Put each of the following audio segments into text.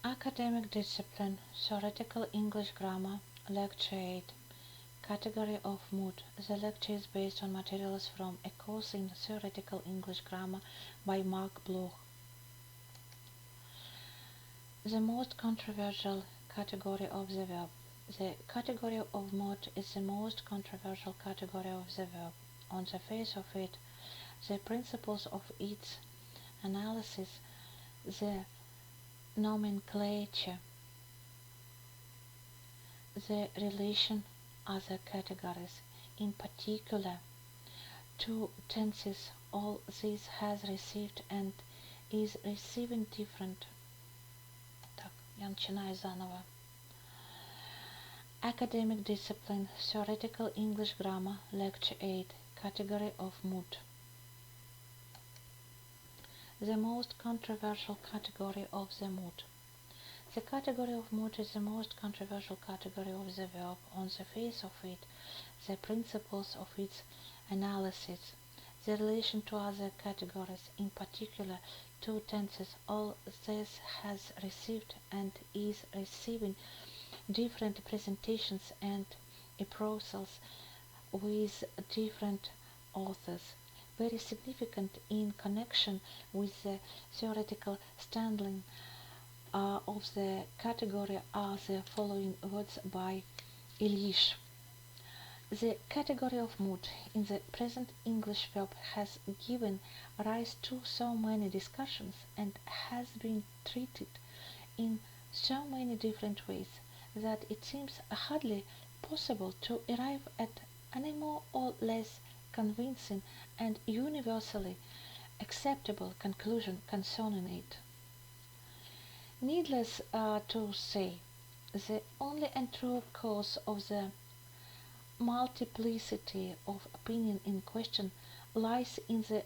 Academic discipline, theoretical English grammar, lecture 8, category of mood. The lecture is based on materials from a course in theoretical English grammar by Mark Bloch. The most controversial category of the verb. The category of mood is the most controversial category of the verb. On the face of it, the principles of its analysis, the nomenclature, the relation other categories, in particular, two tenses, all this has received and is receiving different. Так, я начинаю заново. Academic discipline, theoretical English grammar, lecture 8, category of mood. The most controversial category of the mood. The category of mood is the most controversial category of the verb. On the face of it, the principles of its analysis, the relation to other categories, in particular two tenses, all this has received and is receiving different presentations and appraisals with different authors. Very significant in connection with the theoretical standing of the category are the following words by Ilyich. The category of mood in the present English verb has given rise to so many discussions and has been treated in so many different ways that it seems hardly possible to arrive at any more or less convincing and universally acceptable conclusion concerning it. Needless to say, the only and true cause of the multiplicity of opinion in question lies in the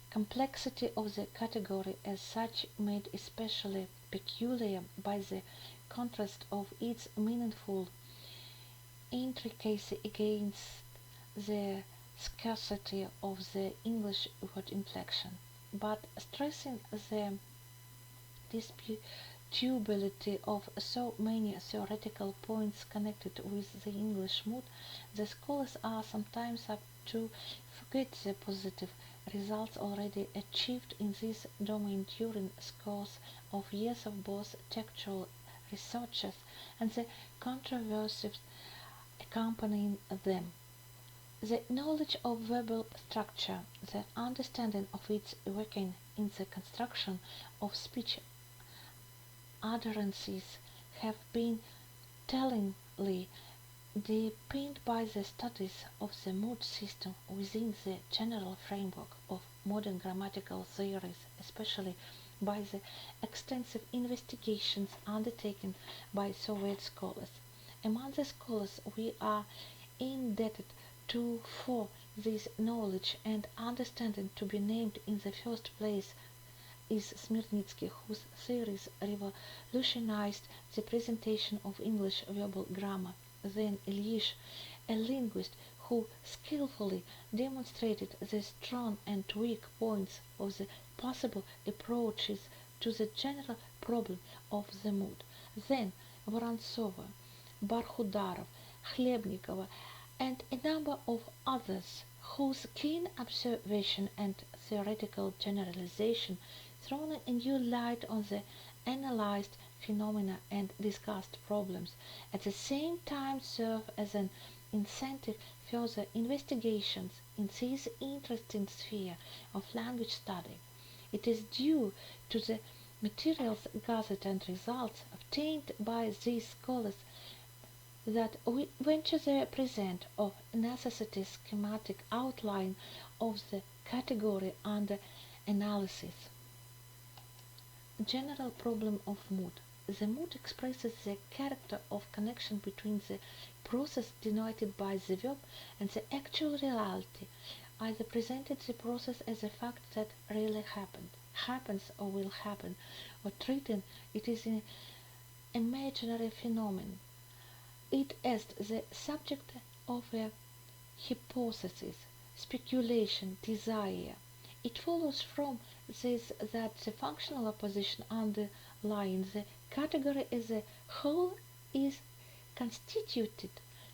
complexity of the category as such, made especially peculiar by the contrast of its meaningful intricacy against the scarcity of the English word inflection, but stressing the disputability of so many theoretical points connected with the English mood, the scholars are sometimes apt to forget the positive results already achieved in this domain during scores of years of both textual researches and the controversies accompanying them. The knowledge of verbal structure, the understanding of its working in the construction of speech utterances have been tellingly deepened by the studies of the mood system within the general framework of modern grammatical theories, especially by the extensive investigations undertaken by Soviet scholars. Among the scholars we are indebted to for this knowledge and understanding to be named in the first place is Smirnitsky, whose theories revolutionized the presentation of English verbal grammar, then Ilyich, a linguist who skillfully demonstrated the strong and weak points of the possible approaches to the general problem of the mood, then Vorontsova, Barkhudarov, Khlebnikova, and a number of others whose keen observation and theoretical generalization thrown a new light on the analyzed phenomena and discussed problems, at the same time serve as an incentive further investigations in this interesting sphere of language study. It is due to the materials gathered and results obtained by these scholars that we venture the present of necessity schematic outline of the category under analysis. General problem of mood. The mood expresses the character of connection between the process denoted by the verb and the actual reality, either presented the process as a fact that really happened, happens or will happen, or treating it as an imaginary phenomenon. It is the subject of a hypothesis, speculation, desire. It follows from this that the functional opposition underlying the category as a whole is constituted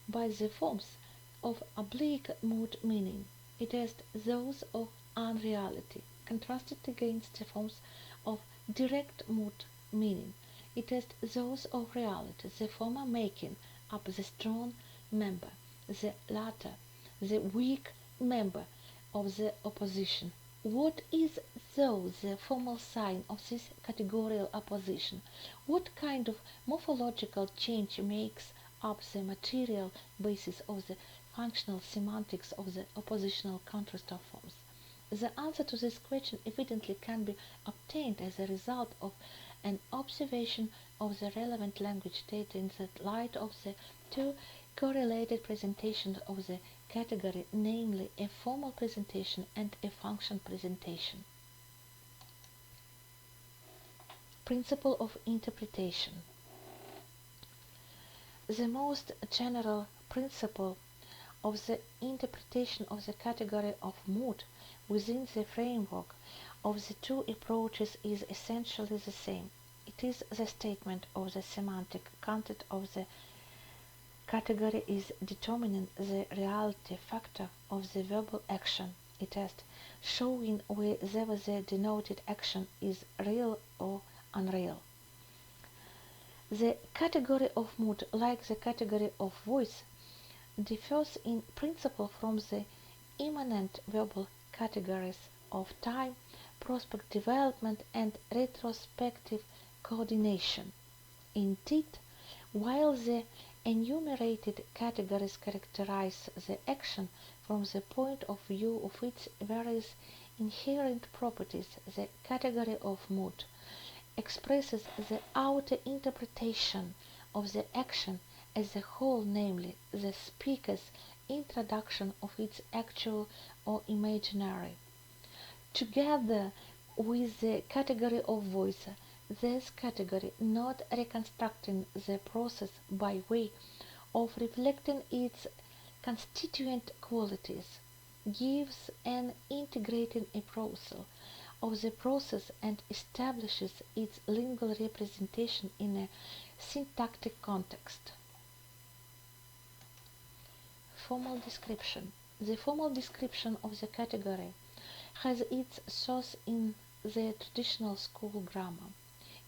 by the forms of oblique mood meaning, it is those of unreality, contrasted against the forms of direct mood meaning, it is those of reality, the former making up the strong member, the latter the weak member of the opposition. What is, though, the formal sign of this categorical opposition? What kind of morphological change makes up the material basis of the functional semantics of the oppositional contrast of forms? The answer to this question evidently can be obtained as a result of an observation of the relevant language data in the light of the two correlated presentations of the category, namely a formal presentation and a function presentation. Principle of interpretation. The most general principle of the interpretation of the category of mood within the framework of the two approaches is essentially the same. It is the statement of the semantic content of the category is determining the reality factor of the verbal action, it is showing whether the denoted action is real or unreal. The category of mood, like the category of voice, differs in principle from the immanent verbal categories of time, prospect development, and retrospective coordination. Indeed, while the enumerated categories characterize the action from the point of view of its various inherent properties, the category of mood expresses the outer interpretation of the action as a whole, namely the speaker's introduction of its actual or imaginary. Together with the category of voice, this category, not reconstructing the process by way of reflecting its constituent qualities, gives an integrating appraisal of the process and establishes its lingual representation in a syntactic context. Formal description. The formal description of the category has its source in the traditional school grammar.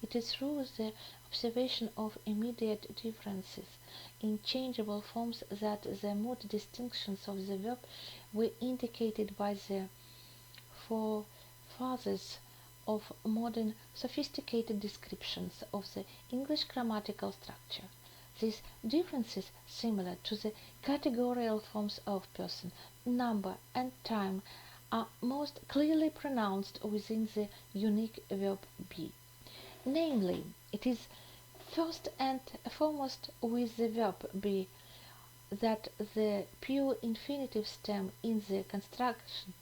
It is through the observation of immediate differences in changeable forms that the mood distinctions of the verb were indicated by the forefathers of modern sophisticated descriptions of the English grammatical structure. These differences, similar to the categorical forms of person, number, and time, are most clearly pronounced within the unique verb be. Namely, it is first and foremost with the verb be that the pure infinitive stem in the construction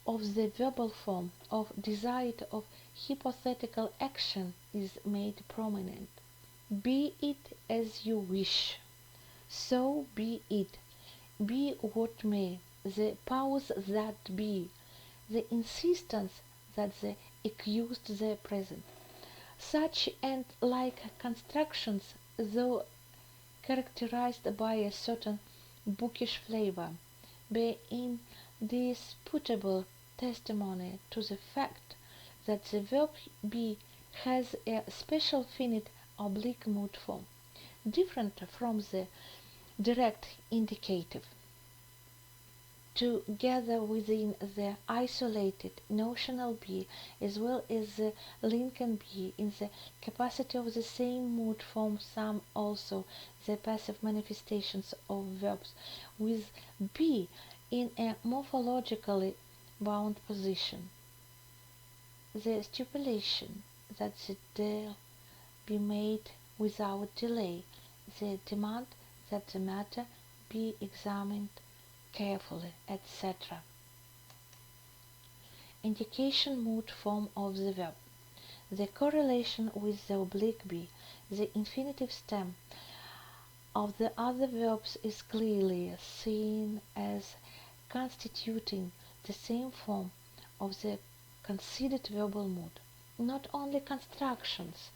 of the verbal form of desired of hypothetical action is made prominent. Be it as you wish, so be it, be what may, the powers that be, the insistence that the accused the present. Such and like constructions, though characterized by a certain bookish flavor, bear indisputable testimony to the fact that the verb be has a special finite oblique mood form, different from the direct indicative. Together within the isolated notional be as well as the Lincoln be in the capacity of the same mood form some also the passive manifestations of verbs with be in a morphologically bound position. The stipulation that the deal be made without delay, the demand that the matter be examined carefully, etc. Indication mood form of the verb. The correlation with the oblique be, the infinitive stem of the other verbs is clearly seen as constituting the same form of the considered verbal mood. Not only constructions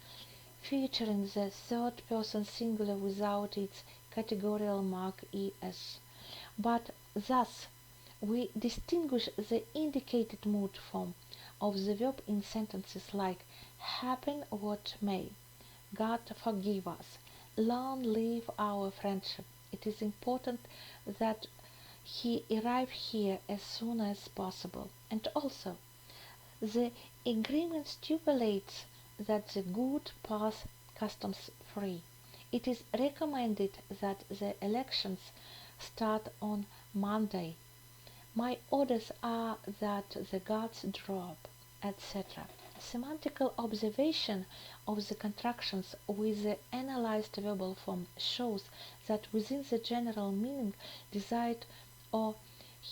featuring the third person singular without its categorical mark es. But thus we distinguish the indicated mood form of the verb in sentences like happen what may, God forgive us, long live our friendship. It is important that he arrive here as soon as possible. And also, the agreement stipulates that the good pass customs free. It is recommended that the elections start on Monday. My orders are that the gods drop, etc. Semantical observation of the contractions with the analyzed verbal form shows that within the general meaning desired or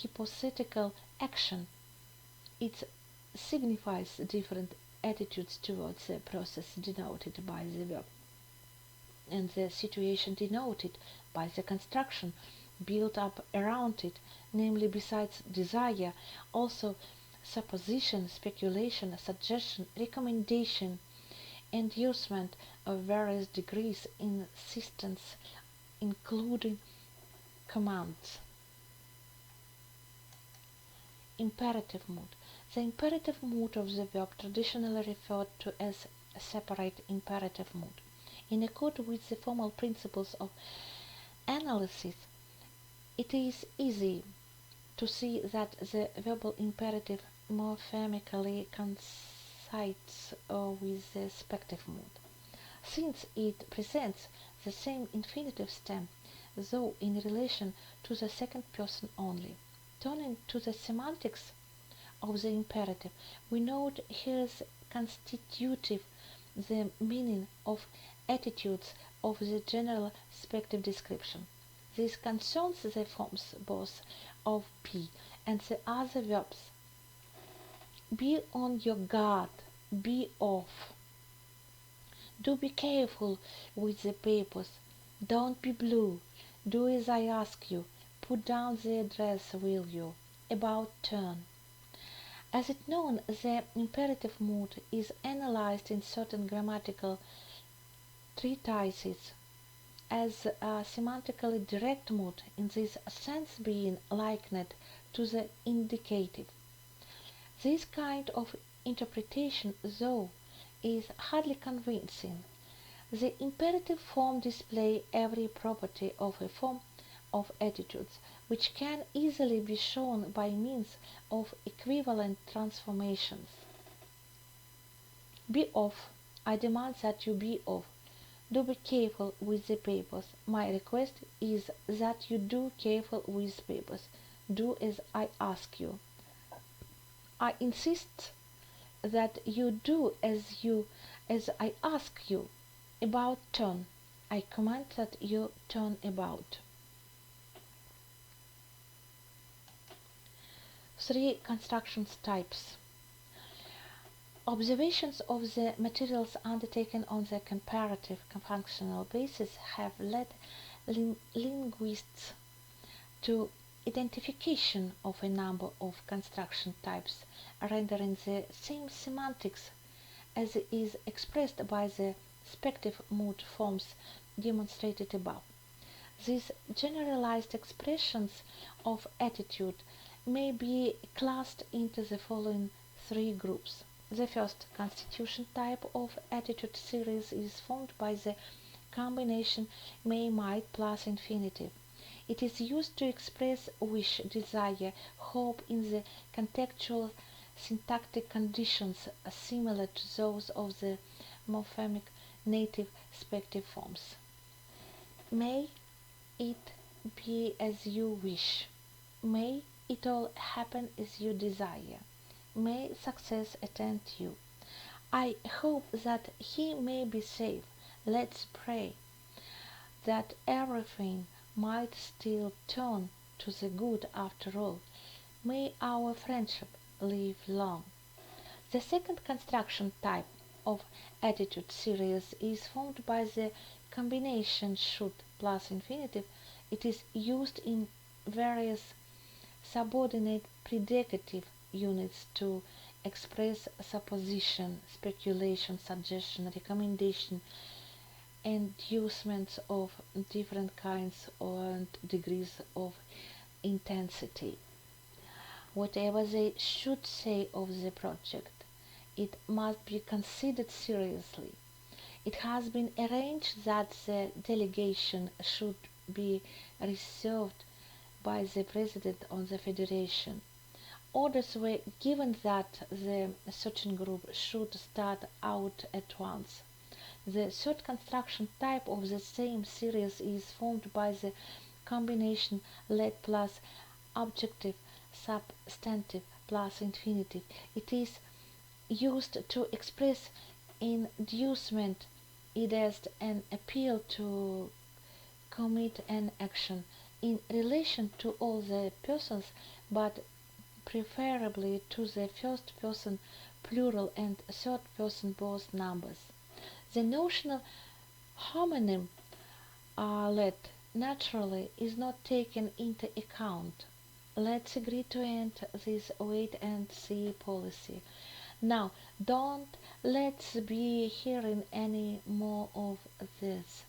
hypothetical action, it signifies different attitudes towards the process denoted by the verb and the situation denoted by the construction built up around it, namely besides desire, also supposition, speculation, suggestion, recommendation, inducement of various degrees, insistence, including commands. Imperative mood. The imperative mood of the verb traditionally referred to as a separate imperative mood. In accord with the formal principles of analysis, it is easy to see that the verbal imperative morphoemically coincides with the spective mood, since it presents the same infinitive stem, though in relation to the second person only. Turning to the semantics of the imperative, we note here's constitutive the meaning of attitudes of the general spective description. This concerns the forms both of be and the other verbs. Be on your guard, be off. Do be careful with the papers, don't be blue, do as I ask you, put down the address, will you, about turn. As it known, the imperative mood is analyzed in certain grammatical treatises as a semantically direct mood, in this sense being likened to the indicative. This kind of interpretation, though, is hardly convincing. The imperative form displays every property of a form of attitudes, which can easily be shown by means of equivalent transformations. Be off. I demand that you be off. Do be careful with the papers. My request is that you do careful with papers. Do as I ask you. I insist that you do as I ask you. About turn. I command that you turn about. 3 constructions types. Observations of the materials undertaken on the comparative functional basis have led linguists to identification of a number of construction types, rendering the same semantics as is expressed by the spective mood forms demonstrated above. These generalized expressions of attitude may be classed into the following 3 groups. The first constitution type of attitude series is formed by the combination may, might plus infinitive. It is used to express wish, desire, hope in the contextual syntactic conditions similar to those of the morphemic native spective forms. May it be as you wish. May it all happen as you desire. May success attend you. I hope that he may be safe. Let's pray that everything might still turn to the good after all. May our friendship live long. The second construction type of attitude series is formed by the combination should plus infinitive. It is used in various subordinate predicative units to express supposition, speculation, suggestion, recommendation, inducements of different kinds and degrees of intensity. Whatever they should say of the project, it must be considered seriously. It has been arranged that the delegation should be reserved by the President of the Federation. Orders were given that the certain group should start out at once. The third construction type of the same series is formed by the combination let plus objective substantive plus infinitive. It is used to express inducement, it is an appeal to commit an action in relation to all the persons, but preferably to the first person plural and third person both numbers. The notional homonym let naturally is not taken into account. Let's agree to end this wait and see policy. Now, don't let's be hearing any more of this.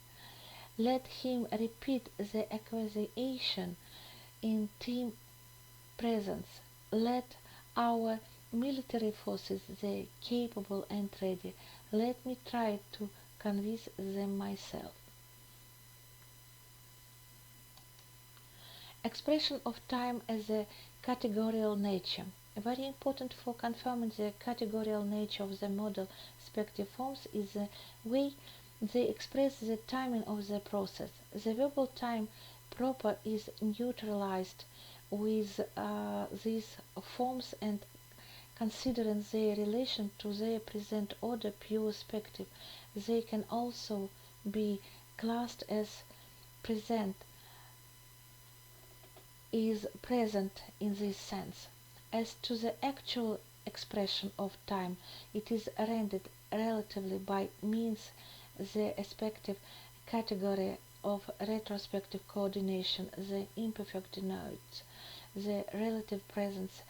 Let him repeat the accusation in team presence. Let our military forces, the capable and ready, let me try to convince them myself. Expression of time as a categorical nature. Very important for confirming the categorical nature of the model subjunctive forms is the way they express the timing of the process. The verbal time proper is neutralized with these forms, and considering their relation to their present order pure subjunctive, they can also be classed as present is present in this sense. As to the actual expression of time, it is rendered relatively by means the respective category of retrospective coordination, the imperfect denotes the relative presence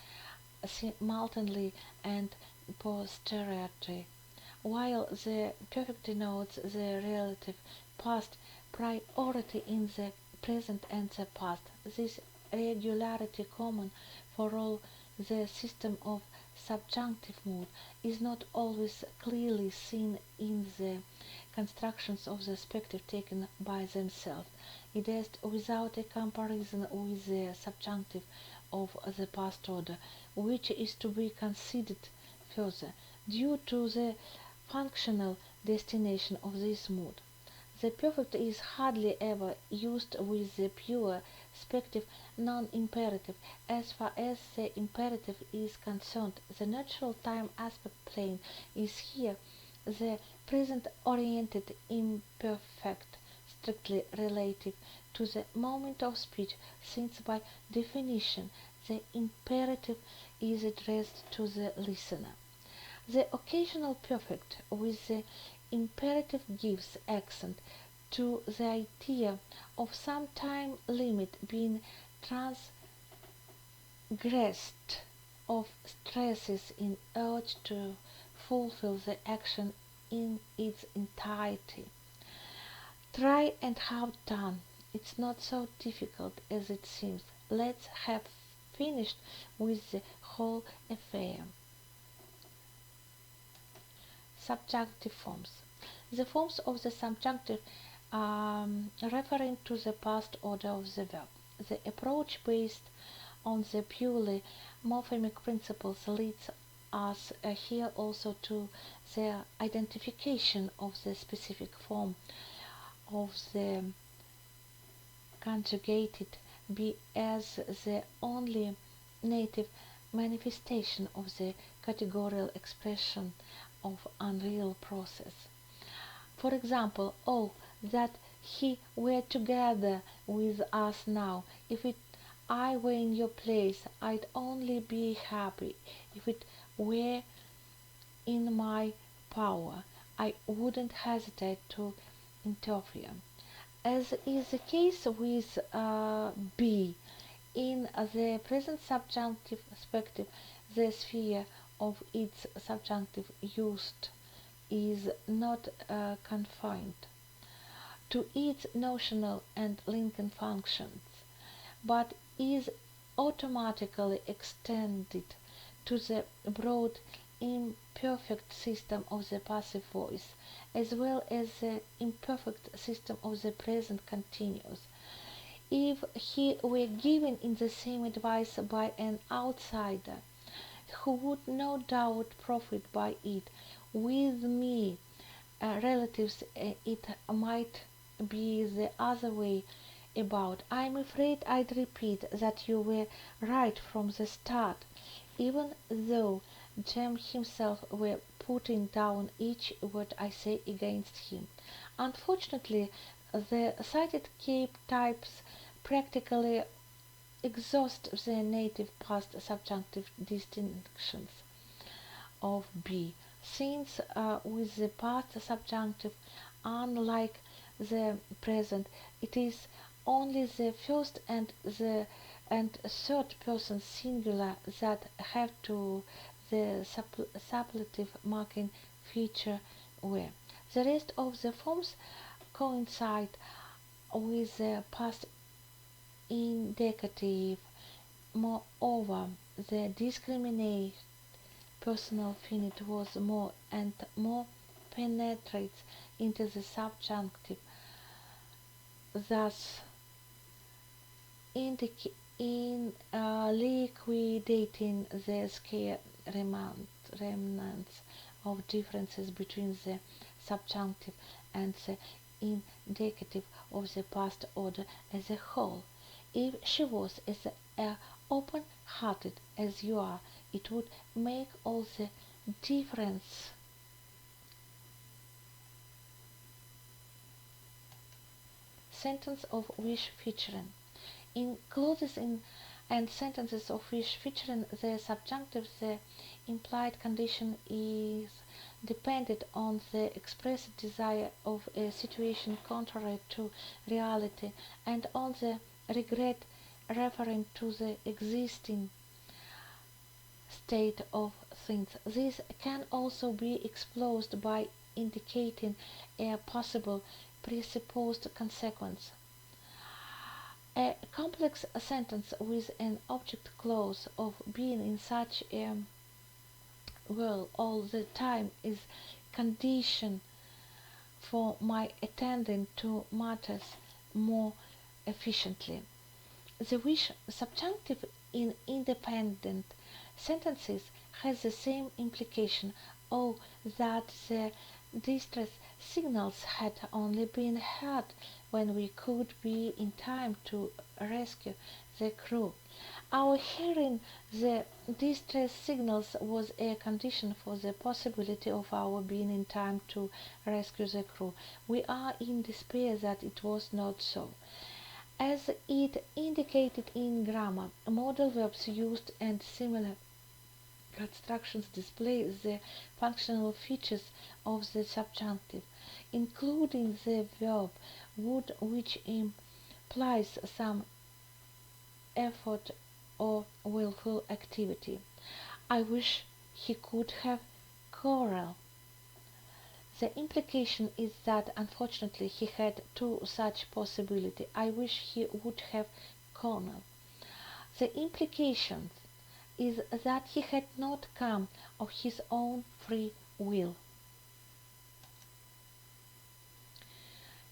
simultaneously and posteriorly, while the perfect denotes the relative past priority in the present and the past. This regularity common for all the system of subjunctive mood is not always clearly seen in the constructions of the subjunctive taken by themselves. It is without a comparison with the subjunctive of the past order, which is to be considered further, due to the functional destination of this mood. The perfect is hardly ever used with the pure subjunctive non-imperative. As far as the imperative is concerned, the natural time aspect plane is here the present-oriented imperfect, strictly relative to the moment of speech, since by definition the imperative is addressed to the listener. The occasional perfect with the imperative gives accent to the idea of some time limit being transgressed, of stresses in urge to fulfill the action in its entirety. Try and have done. It's not so difficult as it seems. Let's have finished with the whole affair. Subjunctive forms. The forms of the subjunctive referring to the past order of the verb. The approach based on the purely morphemic principles leads us here also to the identification of the specific form of the conjugated be as the only native manifestation of the categorical expression of unreal process. For example, oh, that he were together with us now. If I were in your place, I'd only be happy. If it were in my power, I wouldn't hesitate to interfere. As is the case with be, in the present subjunctive perspective, the sphere of its subjunctive used is not confined to its notional and linking functions, but is automatically extended to the broad imperfect system of the passive voice, as well as the imperfect system of the present continuous. If he were given in the same advice by an outsider, who would no doubt profit by it, with me relatives it might be the other way about. I am afraid I'd repeat that you were right from the start, even though Jem himself were putting down each word I say against him. Unfortunately, the cited cape types practically exhaust the native past subjunctive distinctions of B, since with the past subjunctive, unlike the present, it is only the first and third person singular that have to the suppletive marking feature where. The rest of the forms coincide with the past indicative. Moreover, the discriminate personal finite was more and more penetrates into the subjunctive, thus in liquidating the scare remnants of differences between the subjunctive and the indicative of the past order as a whole. If she was as open-hearted as you are, it would make all the difference. Sentence of wish featuring. In clauses and sentences of wish featuring the subjunctive, the implied condition is dependent on the expressed desire of a situation contrary to reality and on the regret referring to the existing state of things. This can also be exposed by indicating a possible presupposed consequence. A complex sentence with an object clause of being in such a world all the time is condition for my attending to matters more efficiently. The wish subjunctive in independent sentences has the same implication, or that the distress signals had only been heard when we could be in time to rescue the crew. Our hearing the distress signals was a condition for the possibility of our being in time to rescue the crew. We are in despair that it was not so. As it indicated in grammar, modal verbs used and similar constructions display the functional features of the subjunctive, including the verb would, which implies some effort or willful activity. I wish he could have choral. The implication is that unfortunately he had two such possibilities. I wish he would have cornel. The implication is that he had not come of his own free will.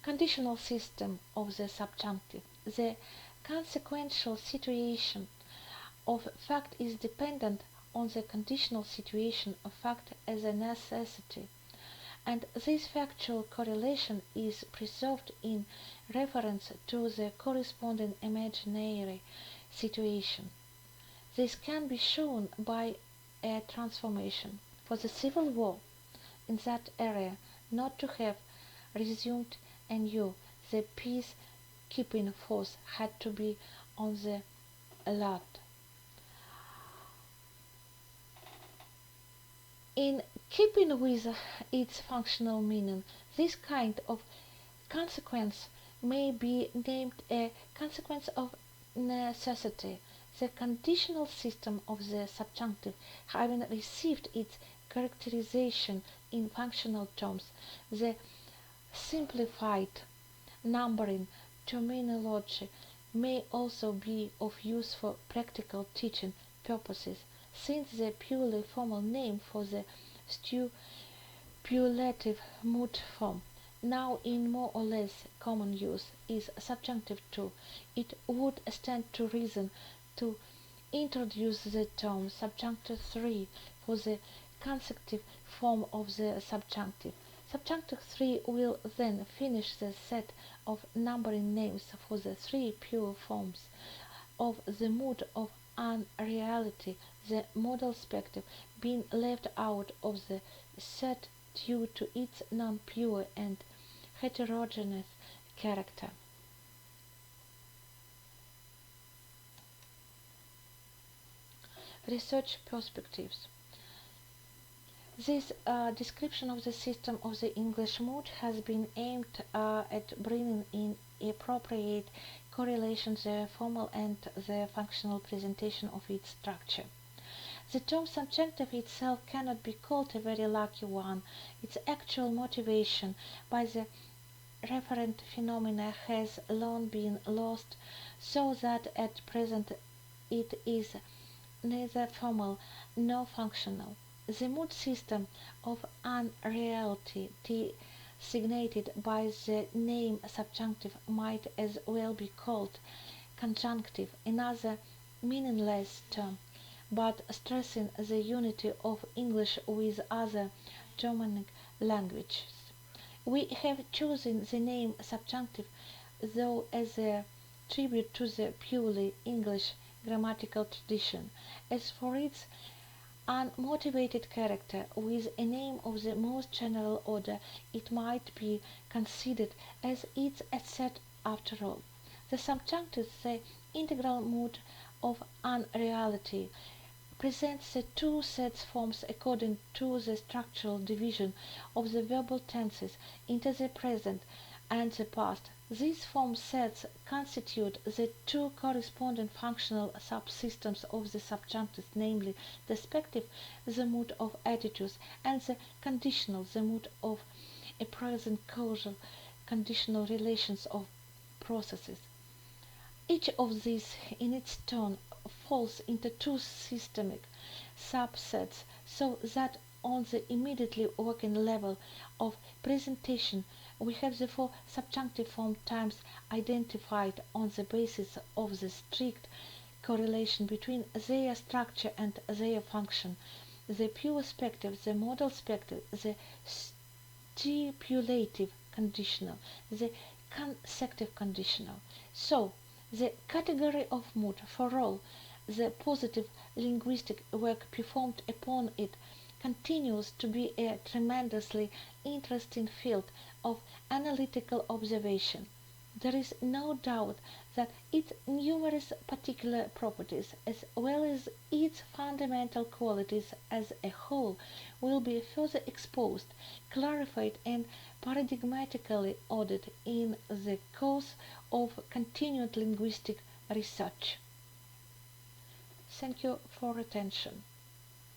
Conditional system of the subjunctive. The consequential situation of fact is dependent on the conditional situation of fact as a necessity, and this factual correlation is preserved in reference to the corresponding imaginary situation. This can be shown by a transformation. For the Civil War in that area not to have resumed anew, the peacekeeping force had to be on the alert. In keeping with its functional meaning, this kind of consequence may be named a consequence of necessity. The conditional system of the subjunctive, having received its characterization in functional terms, the simplified numbering terminology may also be of use for practical teaching purposes, since the purely formal name for the stipulative mood form, now in more or less common use, is subjunctive too. It would stand to reason to introduce the term subjunctive 3 for the consecutive form of the subjunctive. Subjunctive 3 will then finish the set of numbering names for the three pure forms of the mood of unreality, the modal spective being left out of the set due to its non-pure and heterogeneous character. Research perspectives. This description of the system of the English mood has been aimed at bringing in appropriate correlation the formal and the functional presentation of its structure. The term subjunctive itself cannot be called a very lucky one. Its actual motivation by the referent phenomena has long been lost, so that at present it is neither formal nor functional. The mood system of unreality designated by the name subjunctive might as well be called conjunctive, another meaningless term, but stressing the unity of English with other Germanic languages. We have chosen the name subjunctive, though, as a tribute to the purely English grammatical tradition. As for its unmotivated character, with a name of the most general order, it might be considered as its asset after all. The subjunctive, the integral mood of unreality, presents the two sets forms according to the structural division of the verbal tenses into the present and the past. These form sets constitute the two corresponding functional subsystems of the subjunctive, namely the spective, the mood of attitudes, and the conditional, the mood of a present causal conditional relations of processes. Each of these, in its turn, falls into two systemic subsets, so that on the immediately working level of presentation we have the four subjunctive form times identified on the basis of the strict correlation between their structure and their function: the pure spective, the modal spective, the stipulative conditional, the consecutive conditional. So, the category of mood, for all the positive linguistic work performed upon it, continues to be a tremendously interesting field of analytical observation. There is no doubt that its numerous particular properties, as well as its fundamental qualities as a whole, will be further exposed, clarified, and paradigmatically ordered in the course of continued linguistic research. Thank you for attention.